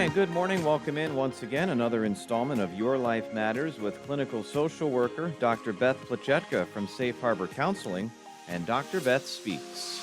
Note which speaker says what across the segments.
Speaker 1: Hi, good morning. Welcome in once again. Another installment of Your Life Matters with clinical social worker Dr. Beth Plachetka from Safe Harbor Counseling and Dr. Beth Speaks.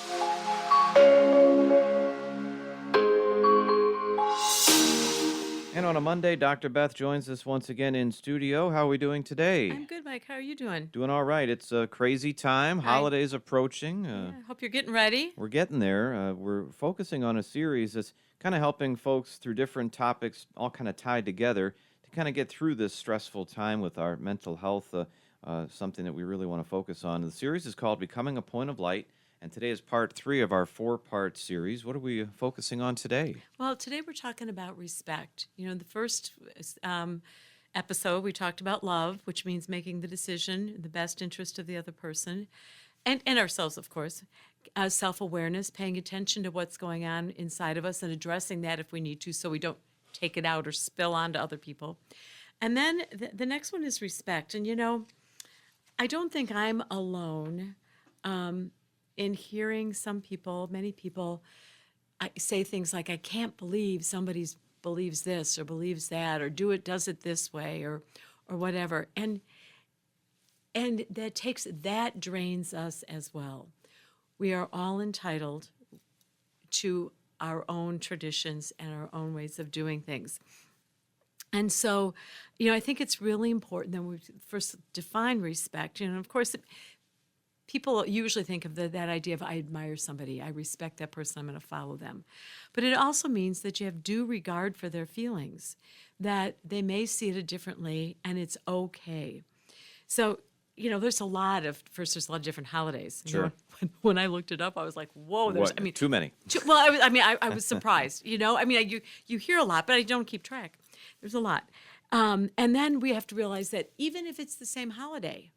Speaker 1: And on a Monday, Dr. Beth joins us once again in studio. How are we doing today?
Speaker 2: I'm good, Mike. How are you doing?
Speaker 1: Doing all right. It's a crazy time. Holidays approaching.
Speaker 2: I hope you're getting ready.
Speaker 1: We're getting there. We're focusing on a series that's kind of helping folks through different topics, all kind of tied together, to kind of get through this stressful time with our mental health, something that we really want to focus on. The series is called Becoming a Point of Light, and today is part 3 of our 4-part series. What are we focusing on today?
Speaker 2: Well, today we're talking about respect. You know, the first episode, we talked about love, which means making the decision in the best interest of the other person, and ourselves, of course. Self-awareness, paying attention to what's going on inside of us and addressing that if we need to so we don't take it out or spill onto other people. And then the next one is respect. And, you know, I don't think I'm alone in hearing many people say things like, I can't believe somebody believes this or believes that or does it this way or whatever. And that drains us as well. We are all entitled to our own traditions and our own ways of doing things. And so, you know, I think it's really important that we first define respect. You know, of course, people usually think of that idea of I admire somebody, I respect that person, I'm going to follow them. But it also means that you have due regard for their feelings, that they may see it differently, and it's okay. So, you know, there's a lot of different holidays.
Speaker 1: Sure.
Speaker 2: You know, when I looked it up, I was like, whoa,
Speaker 1: Too many.
Speaker 2: I was surprised, you know. I mean, you hear a lot, but I don't keep track. There's a lot. And then we have to realize that even if it's the same holiday,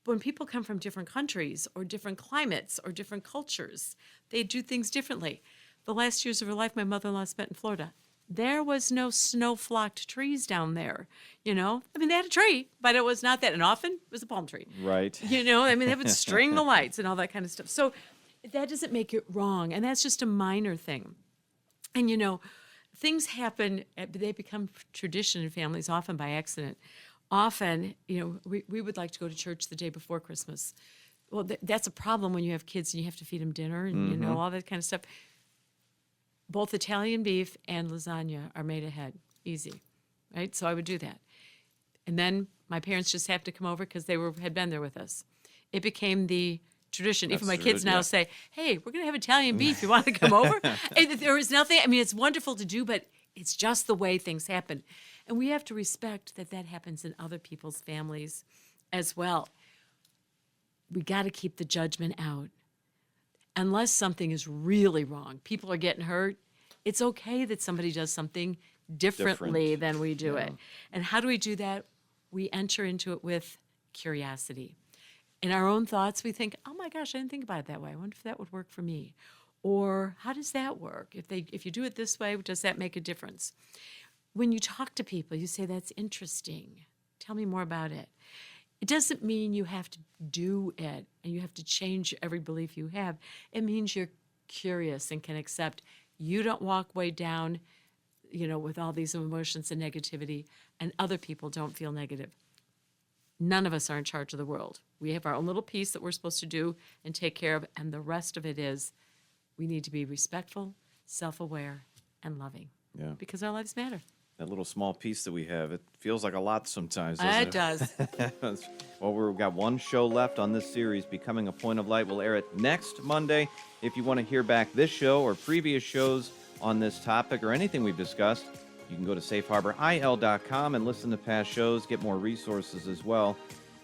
Speaker 2: when people come from different countries or different climates or different cultures, they do things differently. The last years of her life, my mother-in-law spent in Florida. There was no snow-flocked trees down there, you know? I mean, they had a tree, but it was not that. And often, it was a palm tree.
Speaker 1: Right.
Speaker 2: You know, I mean, they would string the lights and all that kind of stuff. So that doesn't make it wrong, and that's just a minor thing. And, you know, things happen, they become tradition in families, often by accident. Often, you know, we would like to go to church the day before Christmas. Well, that's a problem when you have kids and you have to feed them dinner and, you know, all that kind of stuff. Both Italian beef and lasagna are made ahead, easy, right? So I would do that. And then my parents just have to come over because they had been there with us. It became the tradition. Even my kids now say, hey, we're going to have Italian beef. You want to come over? And there is nothing, I mean, it's wonderful to do, but it's just the way things happen. And we have to respect that happens in other people's families as well. We got to keep the judgment out. Unless something is really wrong, people are getting hurt, it's okay that somebody does something differently than we do it. And how do we do that? We enter into it with curiosity. In our own thoughts, we think, oh my gosh, I didn't think about it that way. I wonder if that would work for me. Or how does that work? If you do it this way, does that make a difference? When you talk to people, you say, that's interesting. Tell me more about it. It doesn't mean you have to do it and you have to change every belief you have. It means you're curious and can accept. You don't walk way down, you know, with all these emotions and negativity, and other people don't feel negative. None of us are in charge of the world. We have our own little piece that we're supposed to do and take care of, and the rest of it is we need to be respectful, self-aware, and loving.
Speaker 1: Yeah.
Speaker 2: Because our lives matter.
Speaker 1: That little small piece that we have, it feels like a lot sometimes,
Speaker 2: It
Speaker 1: doesn't it?
Speaker 2: does.
Speaker 1: Well, we've got one show left on this series, Becoming a Point of Light. We'll air it next Monday. If you want to hear back this show or previous shows on this topic or anything we've discussed, you can go to safeharboril.com and listen to past shows, get more resources as well.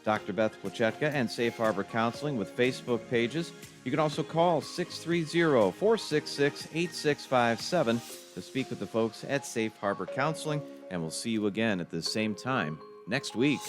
Speaker 1: Dr. Beth Plachetka and Safe Harbor Counseling with Facebook pages. You can also call 630-466-8657 to speak with the folks at Safe Harbor Counseling, and we'll see you again at the same time next week.